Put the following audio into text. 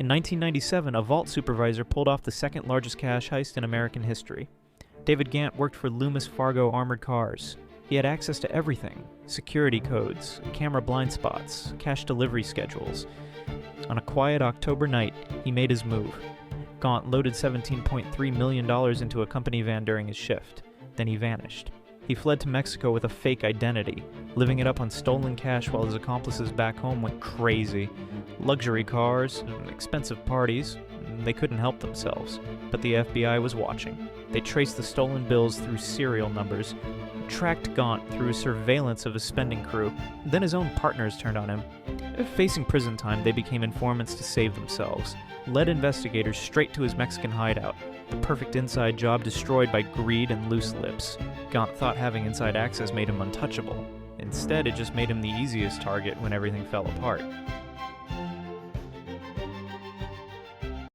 In 1997, a vault supervisor pulled off the second largest cash heist in American history. David Gant worked for Loomis Fargo Armored Cars. He had access to everything: security codes, camera blind spots, cash delivery schedules. On a quiet October night, he made his move. Gaunt loaded $17.3 million into a company van during his shift. Then he vanished. He fled to Mexico with a fake identity, living it up on stolen cash while his accomplices back home went crazy. Luxury cars, expensive parties, they couldn't help themselves. But the FBI was watching. They traced the stolen bills through serial numbers, tracked Gaunt through surveillance of his spending crew. Then his own partners turned on him. Facing prison time, they became informants to save themselves, led investigators straight to his Mexican hideout. The perfect inside job destroyed by greed and loose lips. Gaunt thought having inside access made him untouchable. Instead, it just made him the easiest target when everything fell apart.